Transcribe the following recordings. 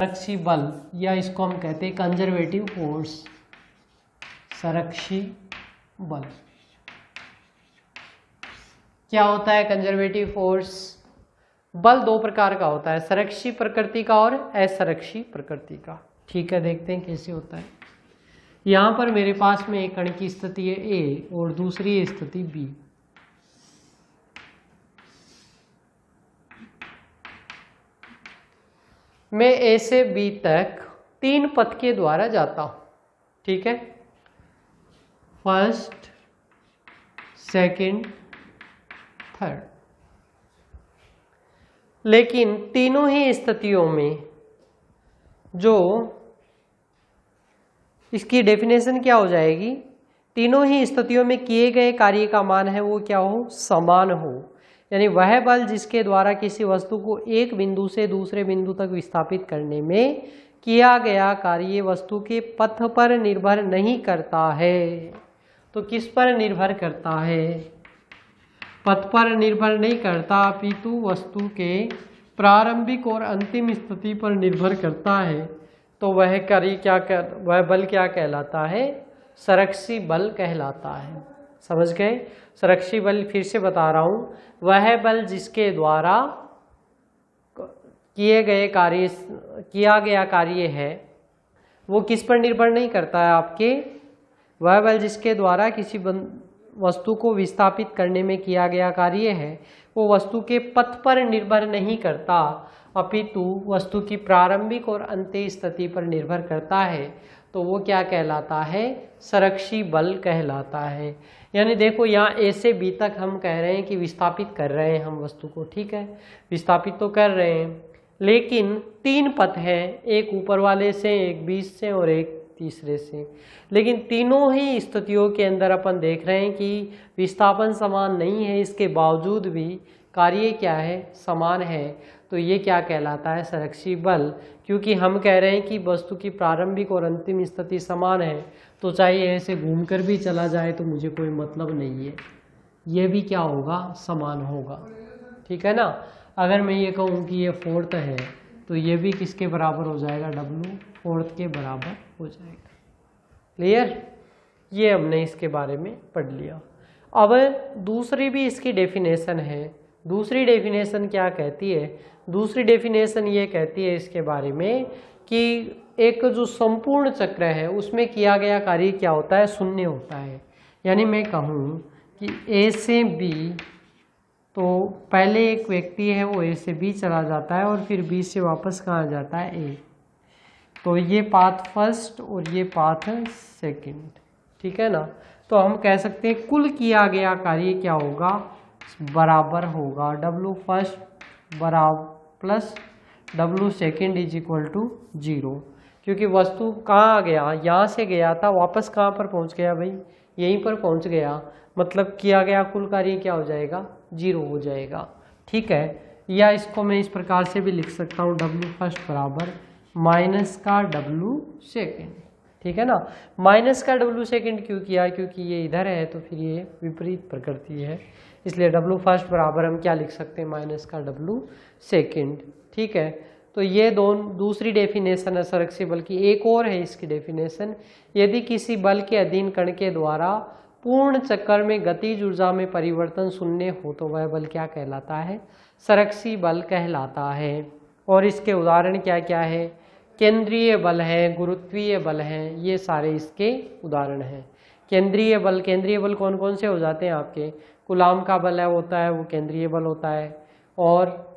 संरक्षी बल या इसको हम कहते हैं कंजर्वेटिव फोर्स। संरक्षी बल क्या होता है? Conservative force. बल दो प्रकार का होता है, संरक्षी प्रकृति का और असंरक्षी प्रकृति का। ठीक है, देखते हैं कैसे होता है। यहां पर मेरे पास में एक कण की स्थिति है ए और दूसरी स्थिति बी। मैं ए से बी तक 3 पथ के द्वारा जाता हूं। ठीक है, फर्स्ट, सेकंड, थर्ड। लेकिन तीनों ही स्थितियों में जो इसकी डेफिनेशन क्या हो जाएगी? तीनों ही स्थितियों में किए गए कार्य का मान है वो क्या हो? समान हो। यानी वह बल जिसके द्वारा किसी वस्तु को एक बिंदु से दूसरे बिंदु तक विस्थापित करने में किया गया कार्य वस्तु के पथ पर निर्भर नहीं करता है। तो किस पर निर्भर करता है? पथ पर निर्भर नहीं करता, अपितु वस्तु के प्रारंभिक और अंतिम स्थिति पर निर्भर करता है। तो वह कार्य वह बल क्या कहलाता है? संरक्षी बल कहलाता है। समझ गए? संरक्षी बल फिर से बता रहा हूं, वह बल जिसके द्वारा किया गया कार्य है वो किस पर निर्भर नहीं करता है आपके? वह बल जिसके द्वारा किसी वस्तु को विस्थापित करने में किया गया कार्य है वो वस्तु के पथ पर निर्भर नहीं करता, अपितु वस्तु की प्रारंभिक और अंतिम स्थिति पर निर्भर करता है। तो वो क्या कहलाता है? संरक्षी बल कहलाता है। यानी देखो यहाँ ए से बी तक हम कह रहे हैं कि विस्थापित कर रहे हैं हम वस्तु को। ठीक है, विस्थापित तो कर रहे हैं, लेकिन 3 पथ हैं, एक ऊपर वाले से, एक बीच से और एक तीसरे से। लेकिन तीनों ही स्थितियों के अंदर अपन देख रहे हैं कि विस्थापन समान नहीं है, इसके बावजूद भी कार्य क्या है? समान है। तो ये क्या कहलाता है? संरक्षी बल। क्योंकि हम कह रहे हैं कि वस्तु की प्रारंभिक और अंतिम स्थिति समान है, तो चाहे ऐसे घूमकर भी चला जाए तो मुझे कोई मतलब नहीं है, ये भी क्या होगा? समान होगा। ठीक है ना। अगर मैं ये कहूँ कि ये फोर्थ है तो ये भी किसके बराबर हो जाएगा? W फोर्थ के बराबर हो जाएगा। क्लियर? ये हमने इसके बारे में पढ़ लिया। अब दूसरी भी इसकी डेफिनेशन है। दूसरी डेफिनेशन क्या कहती है? दूसरी डेफिनेशन ये कहती है इसके बारे में कि एक जो संपूर्ण चक्र है उसमें किया गया कार्य क्या होता है? शून्य होता है। यानी मैं कहूँ कि ए से बी, तो पहले एक व्यक्ति है वो ए से बी चला जाता है और फिर बी से वापस कहाँ जाता है? ए। तो ये पाथ फर्स्ट और ये पाथ सेकंड। ठीक है ना। तो हम कह सकते हैं कुल किया गया कार्य क्या होगा? बराबर होगा W फर्स्ट बराबर plus W second is equal to 0। क्योंकि वस्तु कहाँ आ गया? यहाँ से गया था, वापस कहाँ पर पहुँच गया भाई? यहीं पर पहुँच गया। मतलब किया गया कुल कार्य क्या हो जाएगा? 0 हो जाएगा। ठीक है। या इसको मैं इस प्रकार से भी लिख सकता हूँ, W फर्स्ट बराबर माइनस का W सेकेंड। ठीक है ना। माइनस का W सेकेंड क्यों किया? क्योंकि ये इधर है तो फिर ये विपरीत प्रकृति है, इसलिए W फर्स्ट बराबर हम क्या लिख सकते हैं? माइनस का W सेकेंड। ठीक है। तो ये दूसरी डेफिनेशन है संरक्षी बल की। एक और है इसकी डेफिनेशन, यदि किसी बल के अधीन कण के द्वारा पूर्ण चक्कर में गतिज ऊर्जा में परिवर्तन शून्य हो तो वह बल क्या कहलाता है? संरक्षी बल कहलाता है। और इसके उदाहरण क्या क्या है? केंद्रीय बल है, गुरुत्वीय बल है, ये सारे इसके उदाहरण हैं। केंद्रीय बल कौन कौन से हो जाते हैं आपके? कूलाम का बल है होता है वो केंद्रीय बल होता है, और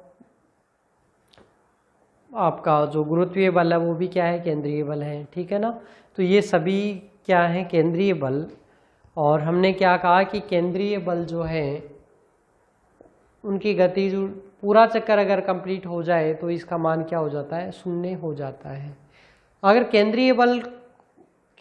आपका जो गुरुत्वीय बल है वो भी क्या है? केंद्रीय बल है। ठीक है ना। तो ये सभी क्या है? केंद्रीय बल। और हमने क्या कहा कि केंद्रीय बल जो है उनकी गति पूरा चक्कर अगर कंप्लीट हो जाए तो इसका मान क्या हो जाता है? शून्य हो जाता है। अगर केंद्रीय बल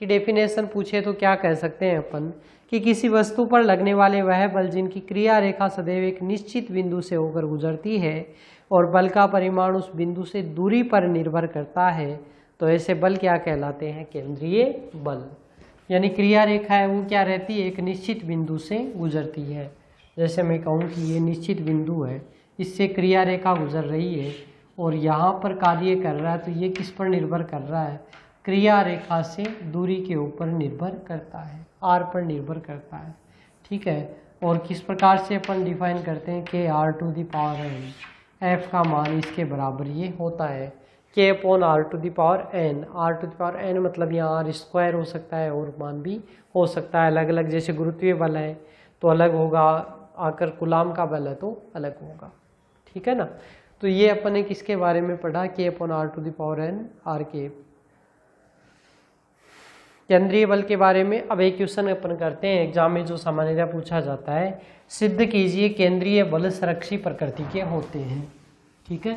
की डेफिनेशन पूछे तो क्या कह सकते हैं अपन कि किसी वस्तु पर लगने वाले वह बल जिनकी क्रिया रेखा सदैव एक निश्चित बिंदु से होकर गुजरती है और बल का परिमाण उस बिंदु से दूरी पर निर्भर करता है, तो ऐसे बल क्या कहलाते हैं? केंद्रीय बल। यानी क्रिया रेखा है वो क्या रहती है? एक निश्चित बिंदु से गुजरती है। जैसे मैं कहूँ कि ये निश्चित बिंदु है, इससे क्रिया रेखा गुजर रही है और यहाँ पर कार्य कर रहा है, तो ये किस पर निर्भर कर रहा है? क्रिया रेखा से दूरी के ऊपर निर्भर करता है, r पर निर्भर करता है। ठीक है, और किस प्रकार से अपन डिफाइन करते हैं? के r to the power n, f का मान इसके बराबर ये होता है k upon r to the power n। r to the power n मतलब यहाँ r स्क्वायर हो सकता है और मान भी हो सकता है अलग अलग, जैसे गुरुत्वीय बल है तो अलग होगा, आकर कूलाम का बल है तो अलग होगा। ठीक है ना, तो ये अपन ने किसके बारे में पढ़ा? k upon r to the power n, r के केंद्रीय बल के बारे में। अब एक क्वेश्चन अपन करते हैं एग्जाम में जो सामान्यतः पूछा जाता है, सिद्ध कीजिए केंद्रीय बल संरक्षी प्रकृति के होते हैं। ठीक है,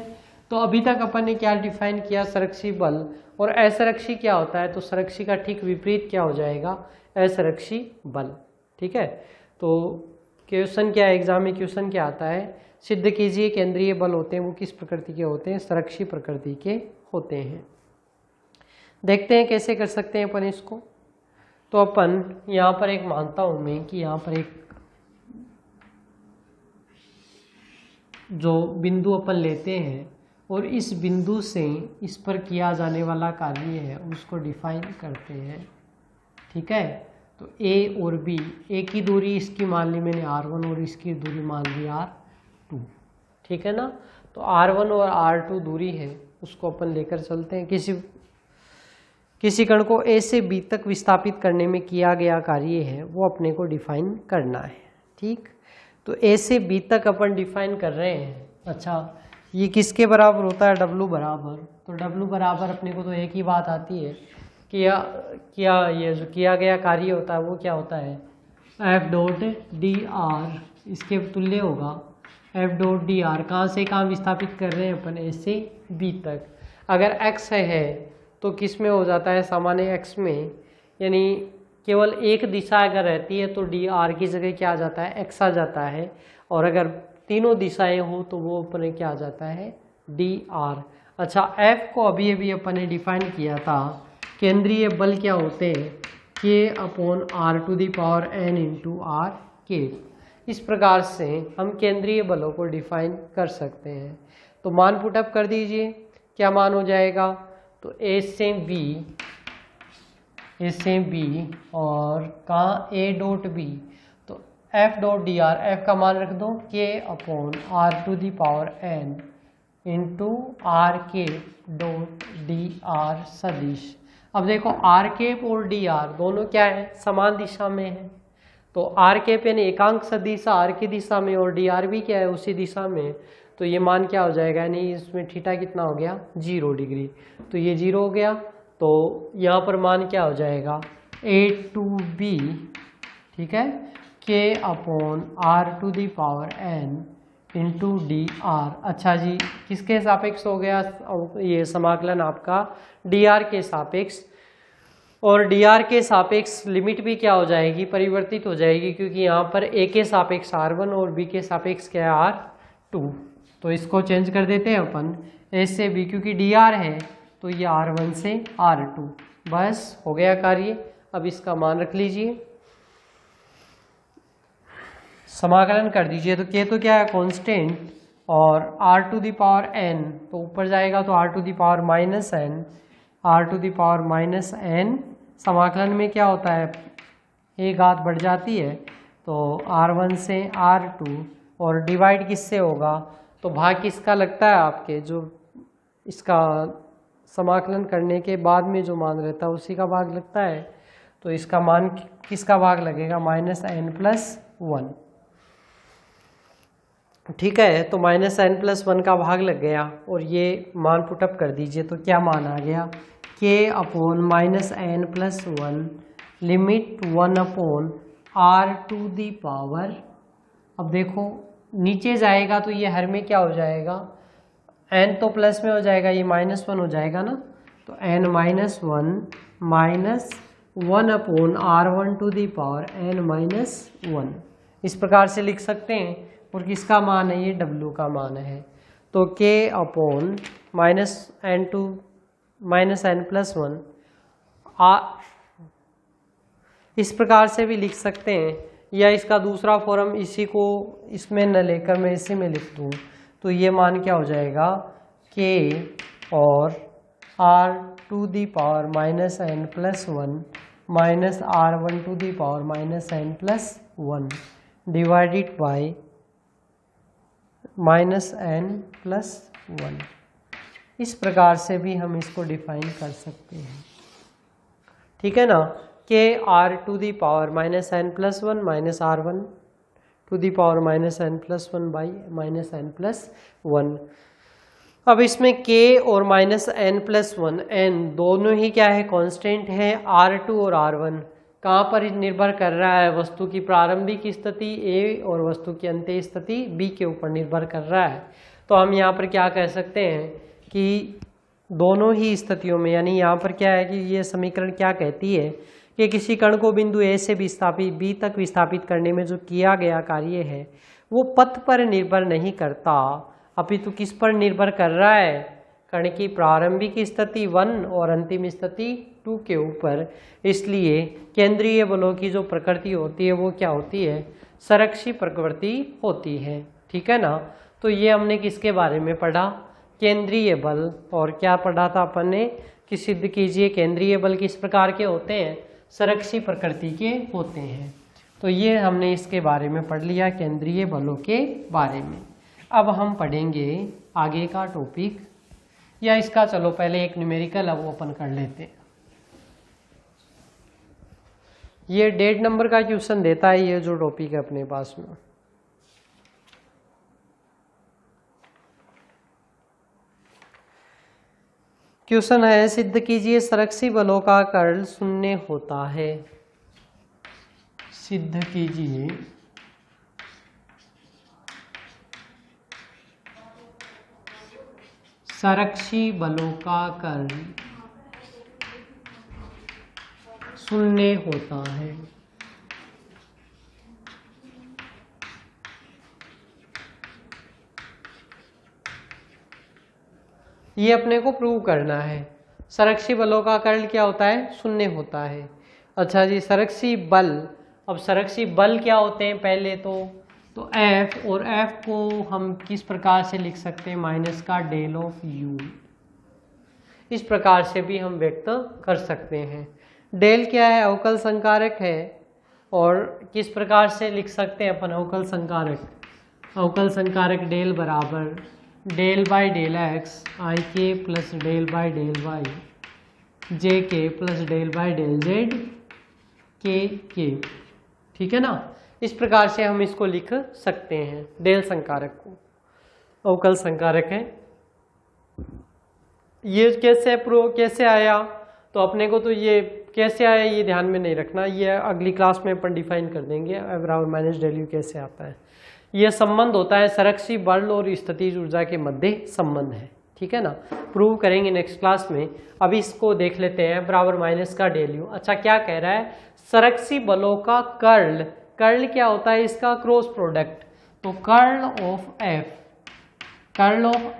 तो अभी तक अपन ने क्या डिफाइन किया? संरक्षी बल। और असंरक्षी क्या होता है? तो संरक्षी का ठीक विपरीत क्या हो जाएगा? असंरक्षी बल। ठीक है, तो क्वेश्चन क्या है एग्जाम में? क्वेश्चन क्या आता है? सिद्ध कीजिए केंद्रीय बल होते हैं वो किस प्रकृति के होते हैं? संरक्षी प्रकृति के होते हैं। देखते हैं कैसे कर सकते हैं अपन इसको। तो अपन यहाँ पर एक मानता हूं मैं कि यहाँ पर एक जो बिंदु अपन लेते हैं और इस बिंदु से इस पर किया जाने वाला कार्य है उसको डिफाइन करते हैं। ठीक है, तो a और b, a की दूरी इसकी मान ली मैंने r1 और इसकी दूरी मान ली r2। ठीक है ना, तो r1 और r2 दूरी है उसको अपन लेकर चलते हैं। किसी कण को a से b तक विस्थापित करने में किया गया कार्य है वो अपने को डिफाइन करना है। ठीक, तो a से b तक अपन डिफाइन कर रहे हैं। अच्छा, ये किसके बराबर होता है? w बराबर। तो w बराबर अपने को तो एक ही बात आती है कि ये जो किया गया कार्य होता है वो क्या होता है? f डॉट डी आर, इसके तुल्य होगा f डॉट डी आर। कहाँ से कहाँ विस्थापित कर रहे हैं अपन? a से b तक। अगर x है तो किस में हो जाता है? सामान्य x में, यानी केवल एक दिशा अगर रहती है तो डी आर की जगह क्या आ जाता है? x आ जाता है। और अगर तीनों दिशाएं हो तो वो अपने क्या आ जाता है? D R. अच्छा, f को अभी अभी अपन ने डिफाइन किया था, केंद्रीय बल क्या होते हैं? k upon r to the power n into R के। इस प्रकार से हम केंद्रीय बलों को डिफाइन कर सकते हैं। तो मान पुटअप कर दीजिए, क्या मान हो जाएगा? तो a से b और कहाँ? a डॉट b, तो f dot D R, f का मान रख दो k upon r to the power n into R के डॉट डी आर सदिश। अब देखो आर केप और डी आर दोनों क्या है? समान दिशा में है। तो आर केप यानी एकांक सदिश आर की दिशा में और डी आर भी क्या है? उसी दिशा में। तो ये मान क्या हो जाएगा? यानी इसमें थीटा कितना हो गया? 0 डिग्री। तो ये 0 हो गया, तो यहाँ पर मान क्या हो जाएगा? a to b। ठीक है, k upon r to the power n into D R. अच्छा जी, किसके सापेक्ष हो गया ये समाकलन? आपका डी आर के सापेक्ष। और डी आर के सापेक्ष लिमिट भी क्या हो जाएगी? परिवर्तित हो जाएगी, क्योंकि यहाँ पर a के सापेक्ष r1 और b के सापेक्ष क्या है? r2। तो इसको चेंज कर देते हैं अपन a से b, क्योंकि डी आर है तो ये r1 से r2। बस हो गया कार्य। अब इसका मान रख लीजिए, समाकलन कर दीजिए। तो k तो क्या है? कांस्टेंट, और r to the power n तो ऊपर जाएगा तो r to the power minus n, r to the power minus n। समाकलन में क्या होता है? एक घात बढ़ जाती है, तो r1 से r2, और डिवाइड किससे होगा? तो भाग किसका लगता है आपके? जो इसका समाकलन करने के बाद में जो मान रहता है उसी का भाग लगता है। तो इसका मान किसका भाग लगेगा? Minus n plus 1। ठीक है, तो माइनस n प्लस 1 का भाग लग गया और ये मान पुटअप कर दीजिए। तो क्या मान आ गया? k upon minus n plus 1 limit 1 upon r to the power. अब देखो नीचे जाएगा तो ये हर में क्या हो जाएगा? n तो प्लस में हो जाएगा, ये माइनस 1 हो जाएगा ना। तो n minus 1 minus 1 upon r1 to the power n minus 1, इस प्रकार से लिख सकते हैं। और किसका मान है? ये w का मान है। तो k upon minus n to minus n plus 1 इस प्रकार से भी लिख सकते हैं, या इसका दूसरा फॉर्म इसी को इसमें न लेकर मैं इसी में लिख दूँ। तो ये मान क्या हो जाएगा? k और r⁻n+1 minus r1⁻n+1 divided by -n+1। इस प्रकार से भी हम इसको डिफाइन कर सकते हैं, ठीक है ना। k r⁻n+1 minus r1⁻n+1 by -n+1। अब इसमें k और -n+1 n दोनों ही क्या है, कांस्टेंट है। r2 और r1 कहाँ पर निर्भर कर रहा है, वस्तु की प्रारंभिक स्थिति a और वस्तु की अंत्य स्थिति b के ऊपर निर्भर कर रहा है। तो हम यहाँ पर क्या कह सकते हैं कि दोनों ही स्थितियों में, यानी यहाँ पर क्या है कि ये समीकरण क्या कहती है कि किसी कण को बिंदु a से विस्थापित b तक विस्थापित करने में जो किया गया कार्य है वो पथ पर निर्भर नहीं करता, अपितु किस पर निर्भर कर रहा है, कण की प्रारंभिक स्थिति 1 और अंतिम स्थिति 2 के ऊपर। इसलिए केंद्रीय बलों की जो प्रकृति होती है वो क्या होती है, संरक्षी प्रकृति होती है, ठीक है ना। तो ये हमने किसके बारे में पढ़ा, केंद्रीय बल। और क्या पढ़ा था अपन ने कि सिद्ध कीजिए केंद्रीय बल किस प्रकार के होते हैं, संरक्षी प्रकृति के होते हैं। तो ये हमने इसके बारे में पढ़ लिया, केंद्रीय बलों के बारे में। अब हम पढ़ेंगे आगे का टॉपिक, या इसका चलो पहले एक न्यूमेरिकल अब ओपन कर लेते हैं। ये 1.5 नंबर का क्वेश्चन देता है ये जो टॉपिक है अपने पास में। क्वेश्चन है, सिद्ध कीजिए संरक्षी बलों का कर्ल शून्य होता है। सिद्ध कीजिए संरक्षी बलों का कर्ल शून्य होता है। ये अपने को प्रूव करना है, संरक्षी बलों का कर्ल क्या होता है, शून्य होता है। अच्छा जी, संरक्षी बल, अब संरक्षी बल क्या होते हैं पहले तो F, और F को हम किस प्रकार से लिख सकते हैं, माइनस का डेल ऑफ U, इस प्रकार से भी हम व्यक्त कर सकते हैं। डेल क्या है, अवकल संकारक है, और किस प्रकार से लिख सकते हैं अपन अवकल संकारक, अवकल संकारक डेल बराबर del by del x i के plus del by del y j के plus del by del z k, ठीक है ना। इस प्रकार से हम इसको लिख सकते हैं डेल संकारक को, अवकल संकारक है। ये कैसे प्रूव कैसे आया, तो अपने को तो ये कैसे आया ये ध्यान में नहीं रखना, ये अगली क्लास में अपन डिफाइन कर देंगे बराबर माइनस डेल यू कैसे आता है। यह संबंध होता है संरक्षी बल और स्थितिज ऊर्जा के मध्य संबंध है, ठीक है ना, प्रूव करेंगे नेक्स्ट क्लास में। अभी इसको देख लेते हैं, बराबर माइनस का डेल यू। अच्छा, क्या कह रहा है, संरक्षी बलों का कर्ल, कर्ल क्या होता है इसका, क्रॉस प्रोडक्ट। तो curl of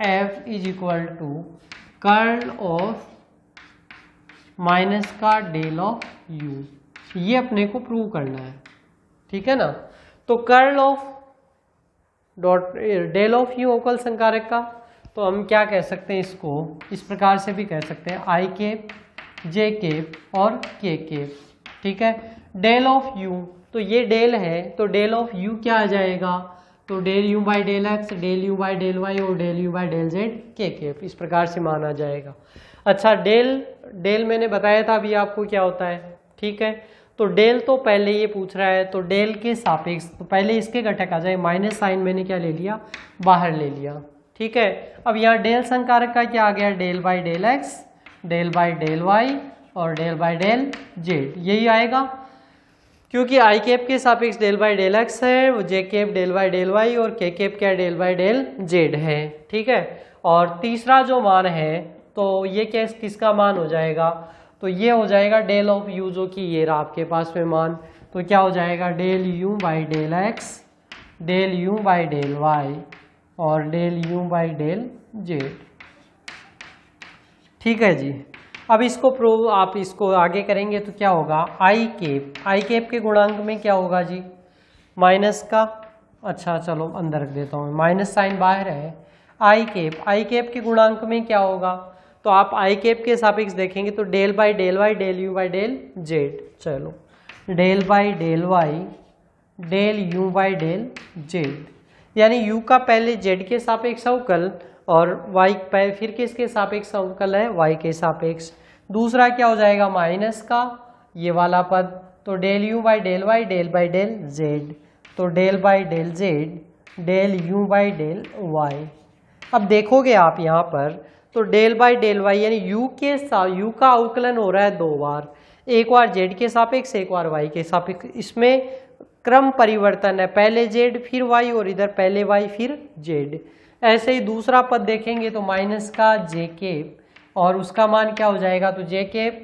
F is equal to curl of minus का डेल ऑफ यू, ये अपने को प्रूव करना है, ठीक है ना। तो curl of dot del of U अवकल संकारक का, तो हम क्या कह सकते हैं इसको, इस प्रकार से भी कह सकते हैं आई केप जे केप और के केप, ठीक है। डेल ऑफ यू, तो ये डेल है तो डेल ऑफ यू क्या आ जाएगा, तो del u by del x, del u by del Y और del u by del z k cap, इस प्रकार से माना जाएगा। अच्छा, डेल मैंने बताया था अभी आपको क्या होता है, ठीक है। तो डेल तो पहले ये पूछ रहा है, तो डेल के सापेक्ष तो पहले इसके घटक आ जाए, माइनस साइन मैंने क्या ले लिया, बाहर ले लिया, ठीक है। अब यहाँ डेल संकारक का क्या आ गया, del by del x, del by del Y और डेल बाई डेल जेड, यही आएगा। क्योंकि आई कैप के सापेक्ष डेल बाई डेल एक्स है, वो j cap del by del Y और के कैप क्या डेल बाई डेल जेड है, ठीक है। और तीसरा जो मान है तो ये किसका मान हो जाएगा, तो ये हो जाएगा डेल ऑफ यू, जो कि ये रहा आपके पास में मान। तो क्या हो जाएगा, del u by del x, del u by del Y और del u by del z, ठीक है जी। अब इसको प्रूव आप इसको आगे करेंगे तो क्या होगा, आई कैप के गुणांक में क्या होगा जी, माइनस का, अच्छा चलो अंदर रख देता हूँ, माइनस साइन बाहर है, आई कैप के गुणांक में क्या होगा, तो आप आई कैप के सापेक्ष देखेंगे तो del by del Y del u by del z. चलो del by del Y del u by del z, यानी u का पहले z के सापेक्ष अवकल और y फिर किसके सापेक्ष अवकल है, y के सापेक्ष। दूसरा क्या हो जाएगा माइनस का ये वाला पद, तो del u by del Y del z, तो del by del Z del u by del y. अब देखोगे आप यहाँ पर तो डेल बाई डेल वाई यानी u का अवकलन हो रहा है दो बार, एक बार z के सापेक्ष एक बार y के सापेक्ष, इसमें क्रम परिवर्तन है, पहले z फिर y और इधर पहले y फिर z। ऐसे ही दूसरा पद देखेंगे तो माइनस का j कैप और उसका मान क्या हो जाएगा, तो j cap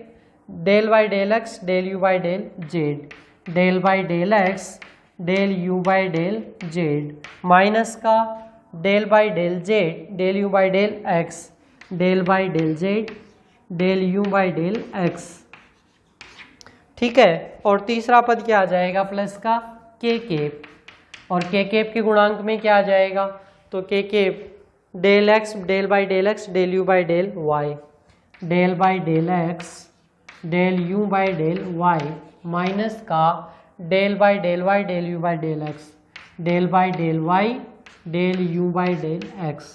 del by del x del u by del Z, del by del x del u by del z, minus का del by del Z del u by del x del by del Z del u by del x. ठीक है, और तीसरा पद क्या आ जाएगा plus का के कैप, और के कैप के गुणांक में क्या आ जाएगा, तो k cap del x del u by del Y del by del x del u by del y, minus का del by del Y del u by del x del by del Y del u by del x.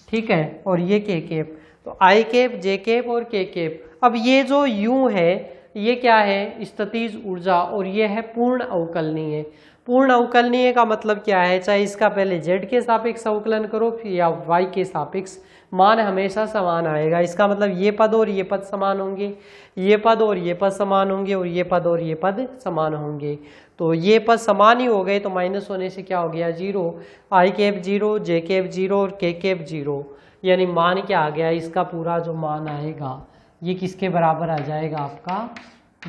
ठीक है, और ये के cap, तो आई cap जे cap और k cap. अब ये जो u है ये क्या है, स्थितिज ऊर्जा, और ये है पूर्ण अवकलनीय। पूर्ण अवकलनीय का मतलब क्या है, चाहे इसका पहले z के सापेक्ष अवकलन करो फिर या y के सापेक्ष, मान हमेशा समान आएगा। इसका मतलब ये पद और ये पद समान होंगे, ये पद और ये पद समान होंगे, और ये पद और ये पद समान होंगे। तो ये पद समान ही हो गए तो माइनस होने से क्या हो गया जीरो, आई कैप जीरो जे कैप जीरो और के कैप जीरो, यानी मान क्या आ गया, इसका पूरा जो मान आएगा ये किसके बराबर आ जाएगा, आपका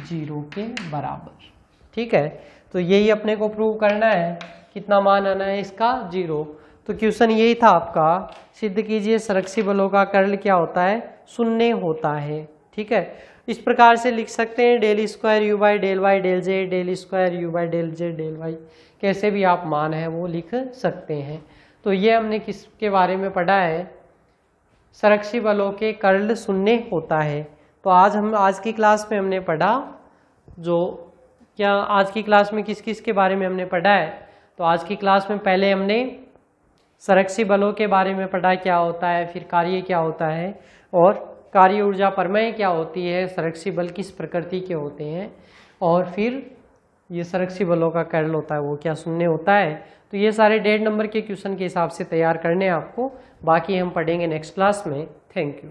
जीरो के बराबर। ठीक है, तो यही अपने को प्रूव करना है, कितना मान आना है इसका जीरो। तो क्वेश्चन यही था आपका, सिद्ध कीजिए संरक्षी बलों का कर्ल क्या होता है, शून्य होता है। ठीक है, इस प्रकार से लिख सकते हैं del square U by del Y del Z del square U by del Z del Y, कैसे भी आप मान है वो लिख सकते हैं। तो ये हमने किसके बारे में पढ़ा है, संरक्षी बलों के कर्ल शून्य होता है। तो आज की क्लास में हमने पढ़ा आज की क्लास में किस किस के बारे में हमने पढ़ा है, तो आज की क्लास में पहले हमने संरक्षी बलों के बारे में पढ़ा क्या होता है, फिर कार्य क्या होता है और कार्य ऊर्जा प्रमेय क्या होती है, संरक्षी बल किस प्रकृति के होते हैं, और फिर ये संरक्षी बलों का कर्ल होता है वो क्या शून्य होता है। तो ये सारे 1.5 नंबर के क्वेश्चन के हिसाब से तैयार करने हैं आपको, बाकी हम पढ़ेंगे नेक्स्ट क्लास में। Thank you.